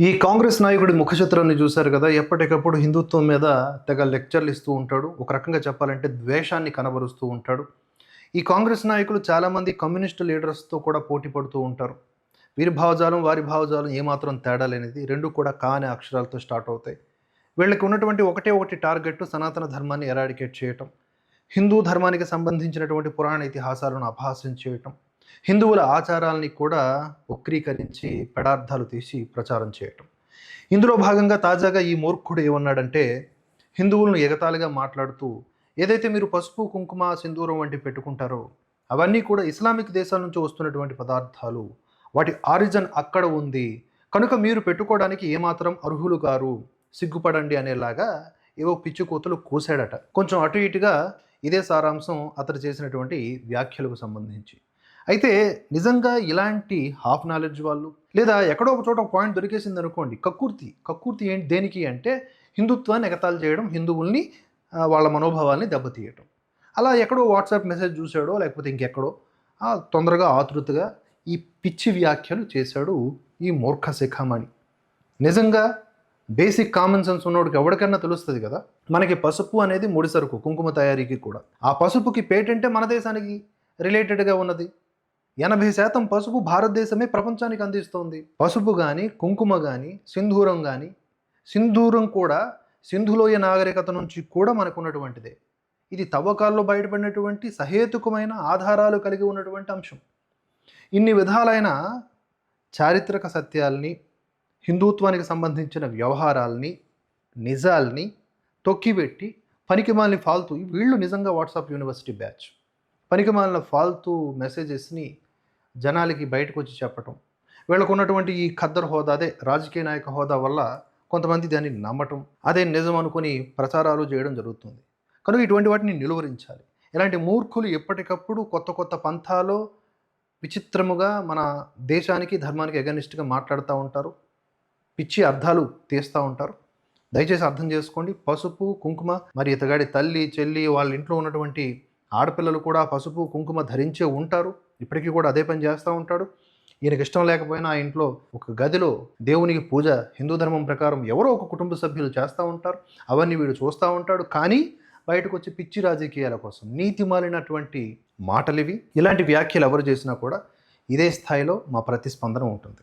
ఈ కాంగ్రెస్ నాయకుడి ముఖచిత్రాన్ని చూశారు కదా! ఎప్పటికప్పుడు హిందుత్వం మీద తెగ లెక్చర్‌లు ఇస్తూ ఉంటాడు. ఒక రకంగా చెప్పాలంటే ద్వేషాన్ని కనబరుస్తూ ఉంటాడు. ఈ కాంగ్రెస్ నాయకులు చాలామంది కమ్యూనిస్ట్ లీడర్స్‌తో కూడా పోటీ పడుతూ ఉంటారు. వీరి భావజాలం, వారి భావజాలం ఏమాత్రం తేడా లేనిది. 2 కూడా కా అనే అక్షరాలతో స్టార్ట్ అవుతాయి. వీళ్ళకి ఉన్నటువంటి ఒకటే ఒకటి టార్గెట్ సనాతన ధర్మాన్ని ఎరాడికేట్ చేయటం. హిందూ ధర్మానికి సంబంధించినటువంటి పురాణ ఇతిహాసాలను అపహాస్యం చేయటం. హిందువుల ఆచారాల్ని కూడా వక్రీకరించి పెడార్థాలు తీసి ప్రచారం చేయటం. ఇందులో భాగంగా తాజాగా ఈ మూర్ఖుడు ఏమన్నాడంటే, హిందువులను ఎగతాళిగా మాట్లాడుతూ, ఏదైతే మీరు పసుపు, కుంకుమ, సింధూరం వంటివి పెట్టుకుంటారో, అవన్నీ కూడా ఇస్లామిక్ దేశాల నుంచి వస్తున్నటువంటి పదార్థాలు. వాటి ఆరిజిన్ అక్కడ ఉంది. కనుక మీరు పెట్టుకోవడానికి ఏమాత్రం అర్హులు గారు. సిగ్గుపడండి అనేలాగా ఏవో పిచ్చి కూతలు కూశాడట. కొంచెం అటు ఇటుగా ఇదే సారాంశం అతడు చేసినటువంటి వ్యాఖ్యలకు సంబంధించి. అయితే నిజంగా ఇలాంటి హాఫ్ నాలెడ్జ్ వాళ్ళు లేదా ఎక్కడో ఒక చోట ఒక పాయింట్ దొరికేసింది అనుకోండి, కక్కుర్తి ఏంటి దేనికి అంటే హిందుత్వాన్ని ఎగతాళి చేయడం, హిందువుల్ని వాళ్ళ మనోభావాల్ని దెబ్బతీయటం. అలా ఎక్కడో వాట్సాప్ మెసేజ్ చూశాడో లేకపోతే ఇంకెక్కడో తొందరగా ఆతృతగా ఈ పిచ్చి వ్యాఖ్యలు చేశాడు ఈ మూర్ఖ శిఖామణి. నిజంగా బేసిక్ కామన్ సెన్స్ ఉన్నోడికి ఎవరికైనా తెలుస్తుంది కదా, మనకి పసుపు అనేది ముడి సరుకు, కుంకుమ తయారీకి కూడా. ఆ పసుపుకి పేటెంటే మన దేశానికి రిలేటెడ్గా ఉన్నది. 80% పసుపు భారతదేశమే ప్రపంచానికి అందిస్తోంది. పసుపు కానీ, కుంకుమ కానీ, సింధూరం కానీ, సింధూరం కూడా సింధులోయ నాగరికత నుంచి కూడా మనకు ఉన్నటువంటిదే. ఇది తవ్వకాల్లో బయటపడినటువంటి సహేతుకమైన ఆధారాలు కలిగి ఉన్నటువంటి అంశం. ఇన్ని విధాలైన చారిత్రక సత్యాల్ని, హిందుత్వానికి సంబంధించిన వ్యవహారాల్ని, నిజాల్ని తొక్కిపెట్టి పనికిమాలిన ఫాల్తూ, వీళ్ళు నిజంగా వాట్సాప్ యూనివర్సిటీ బ్యాచ్. పనికిమాలిన ఫాల్తూ మెసేజెస్ని జనాలకి బయటకు వచ్చి చెప్పటం. వీళ్ళకు ఉన్నటువంటి ఈ ఖద్దర్ హోదా, అదే రాజకీయ నాయక హోదా వల్ల కొంతమంది దాన్ని నమ్మటం, అదే నిజం అనుకుని ప్రచారాలు చేయడం జరుగుతుంది. కనుక ఇటువంటి వాటిని నిలువరించాలి. ఇలాంటి మూర్ఖులు ఎప్పటికప్పుడు కొత్త కొత్త పంథాలో విచిత్రముగా మన దేశానికి, ధర్మానికి ఎగనిస్ట్గా మాట్లాడుతూ ఉంటారు. పిచ్చి అర్థాలు తీస్తూ ఉంటారు. దయచేసి అర్థం చేసుకోండి. పసుపు, కుంకుమ, మరి ఇతగాడి తల్లి, చెల్లి, వాళ్ళ ఇంట్లో ఉన్నటువంటి ఆడపిల్లలు కూడా పసుపు, కుంకుమ ధరించే ఉంటారు. ఇప్పటికీ కూడా అదే పని చేస్తూ ఉంటాడు. ఈయనకి ఇష్టం లేకపోయినా ఆ ఇంట్లో ఒక గదిలో దేవునికి పూజ హిందూ ధర్మం ప్రకారం ఎవరో ఒక కుటుంబ సభ్యులు చేస్తూ ఉంటారు. అవన్నీ వీడు చూస్తూ ఉంటాడు. కానీ బయటకు వచ్చి పిచ్చి రాజకీయాల కోసం నీతి మాలినటువంటి మాటలివి. ఇలాంటి వ్యాఖ్యలు ఎవరు చేసినా కూడా ఇదే స్థాయిలో మా ప్రతిస్పందన ఉంటుంది.